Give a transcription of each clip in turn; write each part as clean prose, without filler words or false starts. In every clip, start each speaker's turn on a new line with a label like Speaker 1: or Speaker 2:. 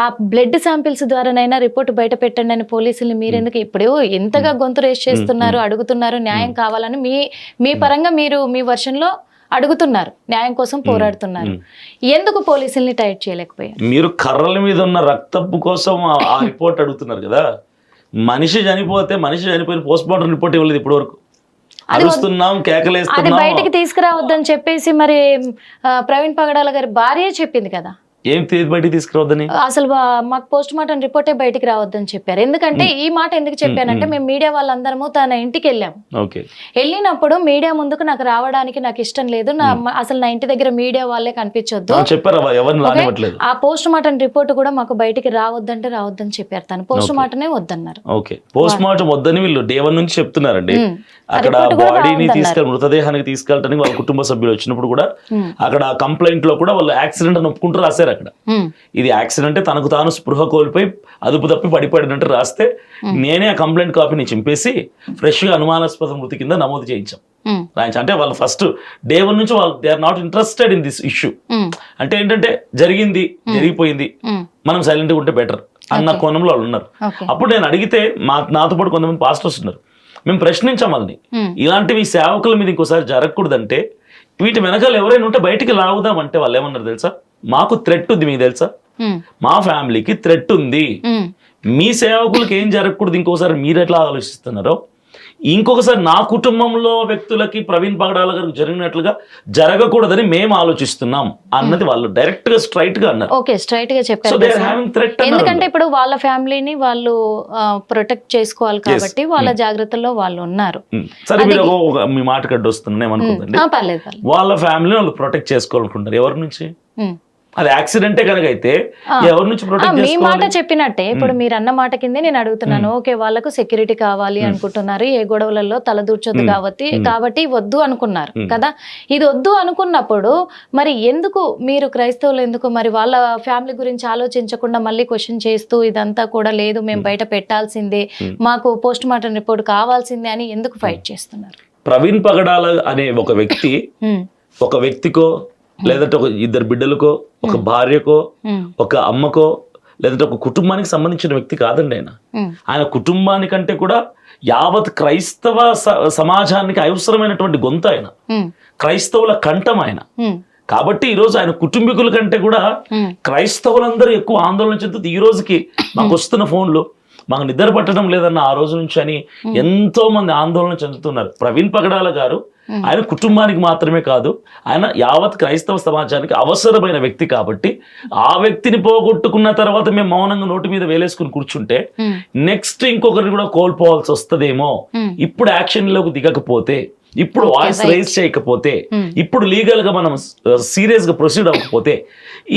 Speaker 1: ఆ blood samples ద్వారానైనా report బయట పెట్టండి అని పోలీసుల్ని మీరెందుకు ఇప్పుడు ఎంతగా గొంతు రేస్ చేస్తున్నారు, అడుగుతున్నారు న్యాయం కావాలని మీ పరంగా మీరు మీ వర్షన్లో అడుగుతున్నారు, న్యాయం కోసం పోరాడుతున్నారు. ఎందుకు పోలీసుల్ని టైట్ చేయలేకపోయారు?
Speaker 2: మీరు కర్రల మీద ఉన్న రక్తపు కోసం ఆ రిపోర్ట్ అడుగుతున్నారు కదా. మనిషి చనిపోయిన పోస్ట్ మార్టం రిపోర్ట్ ఇవ్వలేదు ఇప్పటి వరకు. అరుస్తున్నాం,
Speaker 1: అది
Speaker 2: కేకలేస్తున్నాం.
Speaker 1: బయటకి తీసుకురావద్దని చెప్పేసి మరి ప్రవీణ్ పగడాల గారి భార్య చెప్పింది కదా.
Speaker 2: ఏం బయటికి తీసుకురావద్దని?
Speaker 1: అసలు మాకు పోస్ట్ మార్టం రిపోర్టే బయటికి రావద్దని చెప్పారు. ఎందుకంటే ఈ మాట ఎందుకు చెప్పానంటే మేము మీడియా వాళ్ళందరము తన ఇంటికి వెళ్ళాము. వెళ్ళినప్పుడు మీడియా ముందుకు నాకు రావడానికి నాకు ఇష్టం లేదు, అసలు నా ఇంటి దగ్గర మీడియా వాళ్ళే కనిపించొద్దు
Speaker 2: చెప్పారు.
Speaker 1: ఆ పోస్ట్ మార్టం రిపోర్ట్ కూడా మాకు బయటికి రావద్దంటే రావద్దని చెప్పారు. తను పోస్ట్ మార్టమే వద్దన్నారు.
Speaker 2: పోస్ట్ మార్టం వద్దని వీళ్ళు డే 1 నుంచి చెప్తున్నారండి. అక్కడ బాడీని మృతదేహానికి తీసుకెళ్ళడానికి వాళ్ళ కుటుంబ సభ్యులు వచ్చినప్పుడు కూడా అక్కడ కంప్లైంట్ లో కూడా వాళ్ళు యాక్సిడెంట్ అని ఒప్పుకుంటూ రాశారు. అక్కడ ఇది యాక్సిడెంట్, తనకు తాను స్పృహ కోల్పోయి అదుపు తప్పి పడిపడినట్టు రాస్తే నేనే ఆ కంప్లైంట్ కాపీని చింపేసి ఫ్రెష్ గా అనుమానాస్పద మృతి కింద నమోదు చేయించాం. అంటే వాళ్ళు ఫస్ట్ డే 1 నుంచి వాళ్ళు they are not interested in this issue. అంటే ఏంటంటే జరిగిపోయింది, మనం సైలెంట్ గా ఉంటే బెటర్ అన్న కోణంలో వాళ్ళు ఉన్నారు. అప్పుడు నేను అడిగితే నాతో పాటు కొంతమంది పాస్టర్స్ ఉన్నారు, మేము ప్రశ్నించాం వాళ్ళని, ఇలాంటివి సేవకుల మీద ఇంకోసారి జరగకూడదంటే వీటి వెనకాల ఎవరైనా ఉంటే బయటికి లాగుదామంటే వాళ్ళు ఏమన్నారు తెలుసా, మాకు థ్రెట్ ఉంది, మీకు తెలుసా, మా ఫ్యామిలీకి థ్రెట్ ఉంది, మీ సేవకులకి ఏం జరగకూడదు ఇంకోసారి మీరు ఎట్లా ఆలోచిస్తున్నారో ఇంకొకసారి నా కుటుంబంలో వ్యక్తులకి ప్రవీణ్ పగడాల గారికి జరిగినట్లుగా జరగకూడదని మేము ఆలోచిస్తున్నాం అన్నది వాళ్ళు డైరెక్ట్ గా స్ట్రైట్ గా అన్నారు.
Speaker 1: ఓకే, స్ట్రైట్ గా చెప్పారు. ఎందుకంటే ఇప్పుడు వాళ్ళ ఫ్యామిలీని వాళ్ళు ప్రొటెక్ట్ చేసుకోవాలి కాబట్టి వాళ్ళ జాగ్రత్తలో వాళ్ళు ఉన్నారు.
Speaker 2: సరే, మీరు మీ మాట కడ్డు వస్తున్నాను ఏమనుకుందండి, వాళ్ళ ఫ్యామిలీని వాళ్ళు ప్రొటెక్ట్ చేసుకోవాలనుకుంటారు. ఎవరి నుంచి? అది యాక్సిడెంటే కనుక అయితే ఎవరి నుంచి ప్రొటెక్ట్
Speaker 1: మీ మాట చెప్పినట్టే ఇప్పుడు మీరు అన్న మాట కిందే నేను అడుగుతున్నాను. ఓకే, వాళ్ళకు సెక్యూరిటీ కావాలి అనుకుంటున్నారు, ఏ గొడవలలో తలదూర్చొద్దు కాబట్టి వద్దు అనుకున్నారు కదా. ఇది వద్దు అనుకున్నప్పుడు మరి ఎందుకు మీరు క్రైస్తవులు ఎందుకు మరి వాళ్ళ ఫ్యామిలీ గురించి ఆలోచించకుండా మళ్ళీ క్వశ్చన్ చేస్తూ ఇదంతా కూడా లేదు, మేము బయట పెట్టాల్సిందే, మాకు పోస్ట్ మార్టం రిపోర్ట్ కావాల్సిందే అని ఎందుకు ఫైట్ చేస్తున్నారు?
Speaker 2: ప్రవీణ్ పగడాల అనే ఒక వ్యక్తికో లేదంటే ఒక 2 బిడ్డలకో, ఒక భార్యకో, ఒక అమ్మకో, లేదంటే ఒక కుటుంబానికి సంబంధించిన వ్యక్తి కాదండి ఆయన కుటుంబానికంటే కూడా యావత్ క్రైస్తవ సమాజానికి అవసరమైనటువంటి గొంతు ఆయన, క్రైస్తవుల కంఠం ఆయన. కాబట్టి ఈరోజు ఆయన కుటుంబీకుల కంటే కూడా క్రైస్తవులందరూ ఎక్కువ ఆందోళన చెందుతూ ఈ రోజుకి మాకు వస్తున్న ఫోన్లు మాకు నిద్ర పట్టడం లేదన్న ఆ రోజు నుంచి అని ఎంతో మంది ఆందోళన చెందుతున్నారు. ప్రవీణ్ పగడాల గారు ఆయన కుటుంబానికి మాత్రమే కాదు, ఆయన యావత్ క్రైస్తవ సమాజానికి అవసరమైన వ్యక్తి. కాబట్టి ఆ వ్యక్తిని పోగొట్టుకున్న తర్వాత మేము మౌనంగా నోటి మీద వేలేసుకుని కూర్చుంటే నెక్స్ట్ ఇంకొకరిని కూడా కోల్పోవాల్సి వస్తుందేమో. ఇప్పుడు యాక్షన్లోకి దిగకపోతే, ఇప్పుడు వాయిస్ రైజ్ చేయకపోతే, ఇప్పుడు లీగల్ గా మనం సీరియస్ గా ప్రొసీడ్ అవ్వకపోతే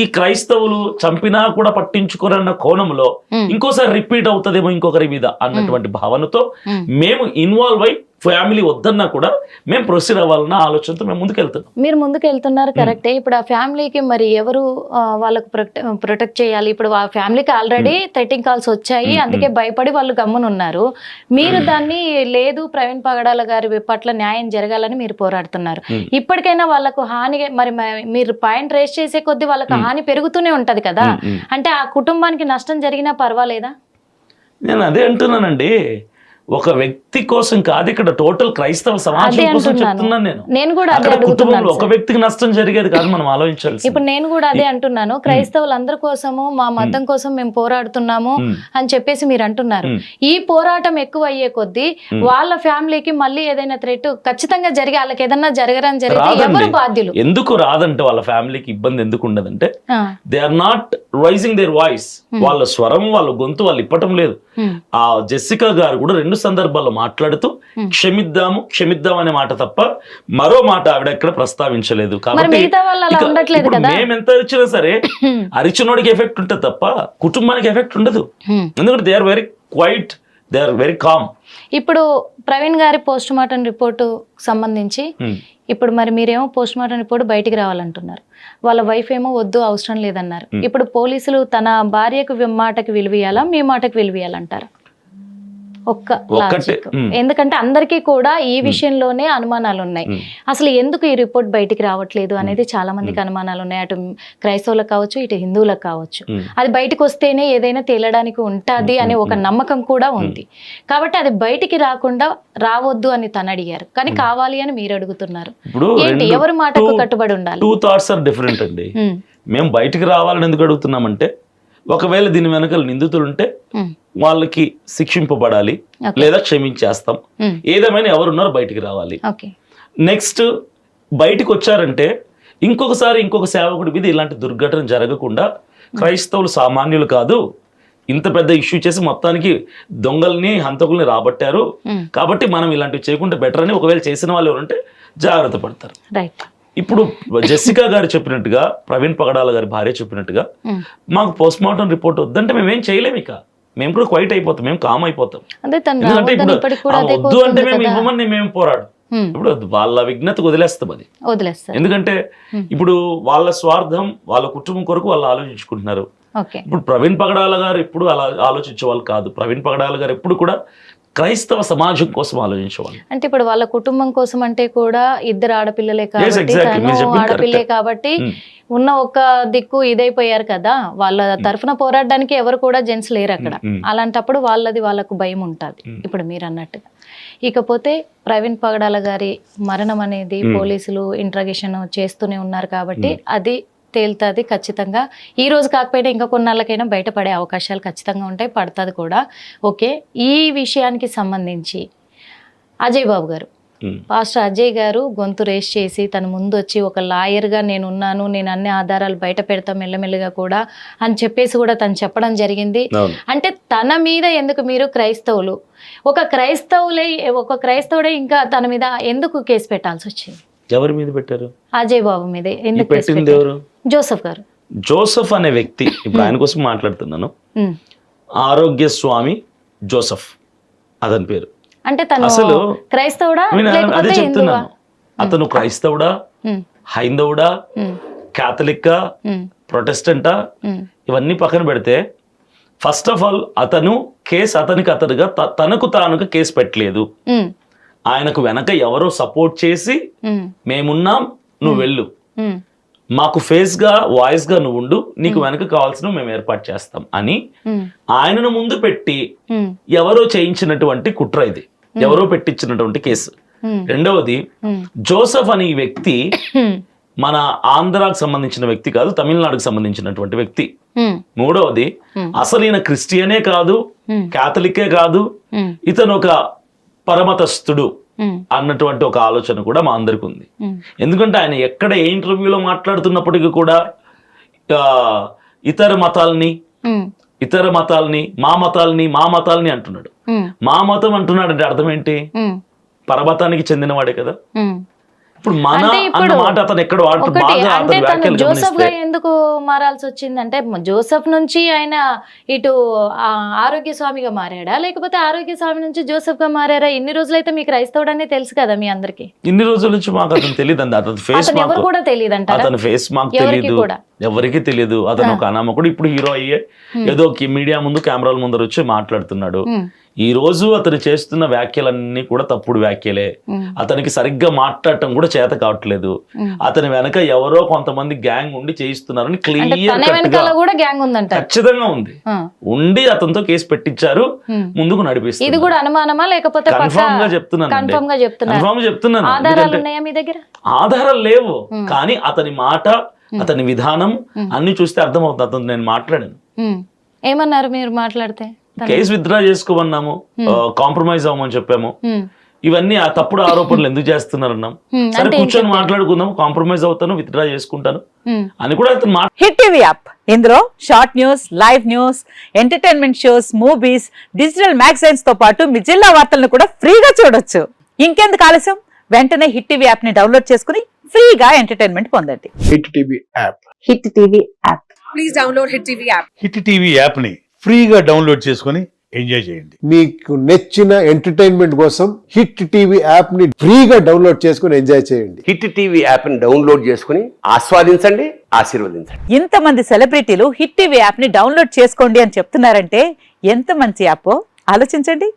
Speaker 2: ఈ క్రైస్తవులు చంపినా కూడా పట్టించుకోరన్న కోణంలో ఇంకోసారి రిపీట్ అవుతుందేమో ఇంకొకరి మీద అన్నటువంటి భావనతో మేము ఇన్వాల్వ్ అయి ఫ్యామిలీ వద్దన్నా కూడా మేము ప్రొసీడ్ అవ్వాలన్న ఆలోచనతో మేము ముందుకెళ్తున్నాం.
Speaker 1: మీరు ముందుకెళ్తున్నారు కరెక్టే. ఇప్పుడు ఆ ఫ్యామిలీకి మరి ఎవరు వాళ్ళకు ప్రొటెక్ట్ చేయాలి? ఇప్పుడు ఆ ఫ్యామిలీకి ఆల్రెడీ థ్రెటింగ్ కాల్స్ వచ్చాయి, అందుకే భయపడి వాళ్ళు గమ్మునున్నారు. మీరు దాన్ని లేదు ప్రవీణ్ పగడాల గారి పట్ల న్యాయం జరగాలని మీరు పోరాడుతున్నారు. ఇప్పటికైనా వాళ్ళకు హాని మరి మీరు పాయింట్ రేస్ చేసే కొద్దీ వాళ్ళకు హాని పెరుగుతూనే ఉంటది కదా. అంటే ఆ కుటుంబానికి నష్టం జరిగినా పర్వాలేదా?
Speaker 2: నేను అదే అంటున్నానండి, ఒక వ్యక్తి కోసం కాదు, ఇక్కడ టోటల్ క్రైస్తవ సమాజం కోసం చెప్తున్నాను నేను కూడా అక్కడ కుటుంబంలో ఒక వ్యక్తికి నష్టం జరిగేది కాదు మనం ఆలోచించాలి.
Speaker 1: ఇప్పుడు నేను కూడా అదే అంటున్నాను, క్రైస్తవులందరి కోసము మా మతం కోసం మేము పోరాడుతున్నాము అని చెప్పేసి మీరు అంటున్నారు. ఈ పోరాటం ఎక్కువ అయ్యే కొద్దీ వాళ్ళ ఫ్యామిలీకి మళ్ళీ ఏదైనా థ్రెట్ ఖచ్చితంగా జరిగి వాళ్ళకి ఏదన్నా జరగరని జరిగితే ఎవరు బాధ్యులు?
Speaker 2: ఎందుకు రాదంటే వాళ్ళ ఫ్యామిలీకి ఇబ్బంది ఎందుకు ఉండదంటే they are not raising their voice. వాళ్ళ స్వరం, వాళ్ళ గొంతు వాళ్ళు ఇప్పటం లేదు. ఆ జెస్సికా గారు కూడా 2 సందర్భాల్లో మాట్లాడుతూ క్షమిద్దాం అనే మాట తప్ప మరో మాట ఆవిడ ఎక్కడ ప్రస్తావించలేదు. కాబట్టి మేమెంత అరిచినా సరే అరిచినోడికి ఎఫెక్ట్ ఉంటుంది తప్ప కుటుంబానికి ఎఫెక్ట్ ఉండదు. ఎందుకంటే they are very quiet, they are very calm.
Speaker 1: ఇప్పుడు ప్రవీణ్ గారి పోస్ట్ మార్టం రిపోర్టు సంబంధించి ఇప్పుడు మరి మీరేమో పోస్ట్ మార్టం రిపోర్ట్ బయటికి రావాలంటున్నారు, వాళ్ళ వైఫ్ ఏమో వద్దు అవసరం లేదన్నారు. ఇప్పుడు పోలీసులు తన భార్యకు మాటకు విలువయాలా, మీ మాటకు విలువయాలంటారా? ఒక్క లాజిక్. ఎందుకంటే అందరికీ కూడా ఈ విషయంలోనే అనుమానాలు ఉన్నాయి. అసలు ఎందుకు ఈ రిపోర్ట్ బయటికి రావట్లేదు అనేది చాలా మందికి అనుమానాలు ఉన్నాయి. అటు క్రైస్తవులకు కావచ్చు, ఇటు హిందువులకు కావచ్చు. అది బయటకు వస్తేనే ఏదైనా తేలడానికి ఉంటది అనే ఒక నమ్మకం కూడా ఉంది. కాబట్టి అది బయటికి రావద్దు అని తను అడిగారు, కానీ కావాలి అని మీరు అడుగుతున్నారు. ఏంటి, ఎవరి మాటకు కట్టుబడి ఉండాలి?
Speaker 2: 2 thoughts are different అండి. మేము బయటికి రావాలని ఎందుకు అడుగుతున్నామంటే, ఒకవేళ దీని వెనకాల నిందితులు ఉంటే వాళ్ళకి శిక్షింపబడాలి, లేదా క్షమించేస్తాం. ఏదేమైనా ఎవరున్నారో బయటికి రావాలి. నెక్స్ట్ బయటికి వచ్చారంటే ఇంకొకసారి ఇంకొక సేవకుడి మీద ఇలాంటి దుర్ఘటన జరగకుండా, క్రైస్తవులు సామాన్యులు కాదు, ఇంత పెద్ద ఇష్యూ చేసి మొత్తానికి దొంగల్ని హంతకుల్ని రాబట్టారు, కాబట్టి మనం ఇలాంటివి చేయకుండా బెటర్ అని ఒకవేళ చేసిన వాళ్ళు ఎవరంటే జాగ్రత్త పడతారు. ఇప్పుడు జెసికా గారు చెప్పినట్టుగా, ప్రవీణ్ పగడాల గారి భార్య చెప్పినట్టుగా, మాకు పోస్ట్ మార్టం రిపోర్ట్ వద్దంటే మేమేం చేయలేము. ఇక మేము కూడా క్వైట్ అయిపోతాం, మేము కామ్ అయిపోతాం. ఎందుకంటే ఇప్పుడు వద్దు అంటే మేము ఇవ్వమని మేము పోరాడు. ఇప్పుడు వాళ్ళ విజ్ఞతకు వదిలేస్తాం అది. ఎందుకంటే ఇప్పుడు వాళ్ళ స్వార్థం, వాళ్ళ కుటుంబం కొరకు వాళ్ళు ఆలోచించుకుంటున్నారు. ఇప్పుడు ప్రవీణ్ పగడాల గారు ఎప్పుడు అలా ఆలోచించే వాళ్ళు కాదు. ప్రవీణ్ పగడాల గారు ఎప్పుడు కూడా క్రైస్తవ సమాజం కోసం ఆలోచించేవాళ్ళు.
Speaker 1: అంటే ఇప్పుడు వాళ్ళ కుటుంబం కోసం అంటే కూడా ఇద్దరు ఆడపిల్లలే కాబట్టి, ఆడపిల్లే కాబట్టి ఉన్న ఒక దిక్కు ఇదైపోయారు కదా, వాళ్ళ తరఫున పోరాడడానికి ఎవరు కూడా జెంట్స్ లేరు అక్కడ. అలాంటప్పుడు వాళ్ళకు భయం ఉంటుంది, ఇప్పుడు మీరు అన్నట్టుగా. ఇకపోతే ప్రవీణ్ పగడాల గారి మరణం అనేది పోలీసులు ఇంట్రాగేషన్ చేస్తూనే ఉన్నారు కాబట్టి అది తేలుతుంది ఖచ్చితంగా. ఈ రోజు కాకపోయినా ఇంకా కొన్నాళ్ళకైనా బయటపడే అవకాశాలు ఖచ్చితంగా ఉంటాయి, పడుతుంది కూడా. ఓకే, ఈ విషయానికి సంబంధించి అజయ్ బాబు గారు, పాస్టర్ అజయ్ గారు గొంతు రేస్ చేసి తన ముందు వచ్చి ఒక లాయర్గా నేనున్నాను, నేను అన్ని ఆధారాలు బయట పెడతాం మెల్లమెల్లగా కూడా అని చెప్పేసి కూడా తను చెప్పడం జరిగింది. అంటే తన మీద ఎందుకు మీరు క్రైస్తవులు, ఒక క్రైస్తవుడే ఇంకా తన మీద ఎందుకు కేసు పెట్టాల్సి వచ్చింది?
Speaker 2: ఎవరి మీద పెట్టారు?
Speaker 1: అజయ్ బాబు మీద ఎందుకు
Speaker 2: పెట్టింది? ఎవరు?
Speaker 1: జోసెఫ్ గారు.
Speaker 2: జోసెఫ్ అనే వ్యక్తి, ఇప్పుడు ఆయన కోసం మాట్లాడుతున్నాను. ఆరోగ్య స్వామి జోసెఫ్ అతని పేరు.
Speaker 1: అంటే తను అసలు క్రైస్తవుడా?
Speaker 2: అదే చెప్తున్నాను. అతను క్రైస్తవుడా, హైందవుడా, క్యాథలిక్కా, ప్రొటెస్టెంటా, ఇవన్నీ పక్కన పెడితే, ఫస్ట్ ఆఫ్ ఆల్ అతను కేసు అతనిగా తనకు తానుగా కేసు పెట్టలేదు. ఆయనకు వెనక ఎవరో సపోర్ట్ చేసి మేమున్నాం, నువ్వు వెళ్ళు, మాకు ఫేస్ గా వాయిస్ గా నువ్వు ఉండు, నీకు వెనక కావాల్సిన మేము ఏర్పాటు చేస్తాం అని ఆయనను ముందు పెట్టి ఎవరో చేయించినటువంటి కుట్ర ఇది, ఎవరో పెట్టించినటువంటి కేసు. రెండవది, జోసెఫ్ అనే వ్యక్తి మన ఆంధ్రాకు సంబంధించిన వ్యక్తి కాదు, తమిళనాడుకు సంబంధించినటువంటి వ్యక్తి. మూడవది, అసలు ఈయన క్రిస్టియనే కాదు, క్యాథలికే కాదు, ఇతను ఒక పరమతస్థుడు అన్నటువంటి ఒక ఆలోచన కూడా మా అందరికి ఉంది. ఎందుకంటే ఆయన ఎక్కడ ఏ ఇంటర్వ్యూలో మాట్లాడుతున్నప్పటికీ కూడా ఇతర మతాల్ని మా మతాల్ని అంటున్నాడు. మా మతం అంటున్నాడు అంటే అర్థం ఏంటి? పరమతానికి చెందినవాడే కదా. ఇప్పుడు మన అన్న మాట అతను ఎక్కడ వాడుతున్నాడు.
Speaker 1: జోసెఫ్ గా ఎందుకు మారాల్సి వచ్చింది అంటే, జోసెఫ్ నుంచి ఆయన ఇటు ఆరోగ్య స్వామిగా మారాడా, లేకపోతే ఆరోగ్య స్వామి నుంచి జోసెఫ్ గా మారారా? ఇన్ని రోజులైతే మీకు క్రైస్తవుడనే తెలుసు కదా మీ అందరికి.
Speaker 2: ఇన్ని రోజుల నుంచి మాకు అతను తెలియదు అండి. అతని ఫేస్
Speaker 1: ఎవరు కూడా తెలియదు అంటారా?
Speaker 2: అతని ఫేస్ మాకు తెలియదు, ఎవరికి తెలియదు. అతను ఒక అనామకుడు. ఇప్పుడు హీరో అయ్యే ఏదో మీడియా ముందు కెమెరాల ముందర వచ్చి మాట్లాడుతున్నాడు. ఈ రోజు అతను చేస్తున్న వ్యాఖ్యలన్నీ కూడా తప్పుడు వ్యాఖ్యలే. అతనికి సరిగ్గా మాట్లాడటం కూడా చేత కావట్లేదు. అతని వెనక ఎవరో కొంతమంది గ్యాంగ్ ఉండి చేయిస్తున్నారని క్లియర్ ఖచ్చితంగా ఉంది. ఉండి అతనితో కేసు పెట్టించారు, ముందుకు నడిపిస్తారు.
Speaker 1: ఇది కూడా అనుమానమా లేకపోతే
Speaker 2: కన్ఫర్మ్ గా చెప్తున్నాను. ఆధారాలు లేవు, కానీ అతని మాట, అతని విధానం అన్ని చూస్తే అర్థమవుతుంది. అతను నేను మాట్లాడాను.
Speaker 1: ఏమన్నారు మీరు మాట్లాడితే?
Speaker 2: కేసు విత్డ్రా చేసుకోమన్నాము, కాంప్రమైజ్ అవ్వమని చెప్పాము. ఇవన్నీ ఆ తప్పుడు ఆరోపణలు ఎందుకు చేస్తున్నారన్నాం. సరే కూర్చొని మాట్లాడుకుందాం, కాంప్రమైజ్ అవుతాను, విత్డ్రా చేసుకుంటాను అని కూడా అతను.
Speaker 3: హిట్ టీవీ యాప్, ఇందులో short news, live news, entertainment shows, movies, digital magazines తో పాటు మీ జిల్లా వార్తలను కూడా ఫ్రీగా చూడొచ్చు. ఇంకెందుకు ఆలస్యం, వెంటనే హిట్ టీవీ యాప్ ని డౌన్లోడ్ చేసుకుని ఫ్రీగా ఎంటర్టైన్మెంట్ పొందండి.
Speaker 4: Hit TV app.
Speaker 3: Hit TV app.
Speaker 5: Please download hit TV app.
Speaker 4: Hit TV app ని ఫ్రీగా డౌన్లోడ్ చేసుకుని ఎంజాయ్ చేయండి.
Speaker 6: మీకు నచ్చిన ఎంటర్టైన్మెంట్ కోసం హిట్ టీవీ యాప్ ని ఫ్రీగా డౌన్లోడ్ చేసుకుని ఎంజాయ్ చేయండి.
Speaker 7: హిట్ టీవీ యాప్ ని డౌన్లోడ్ చేసుకుని ఆస్వాదించండి, ఆశీర్వదించండి.
Speaker 3: ఇంతమంది సెలబ్రిటీలు హిట్ టీవీ యాప్ ని డౌన్లోడ్ చేసుకోండి అని చెప్తున్నారంటే ఎంత మంచి యాప్ ఆలోచించండి.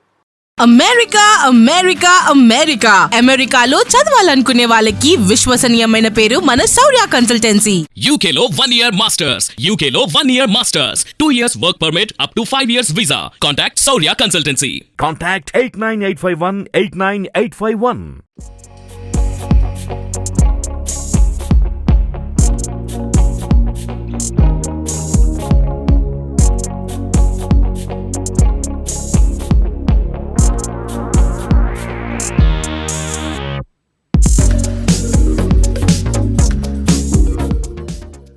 Speaker 8: అమెరికా అమెరికా అమెరికా అమెరికాలో చదవాలనుకునే వాళ్ళకి విశ్వసనీయమైన పేరు మన శౌర్య consultancy.
Speaker 9: UK Law 1 Year Masters. UK Law 1 Year Masters. 2 years work permit up to 5 years visa. Contact Saurya Consultancy.
Speaker 10: Contact 89851 89851.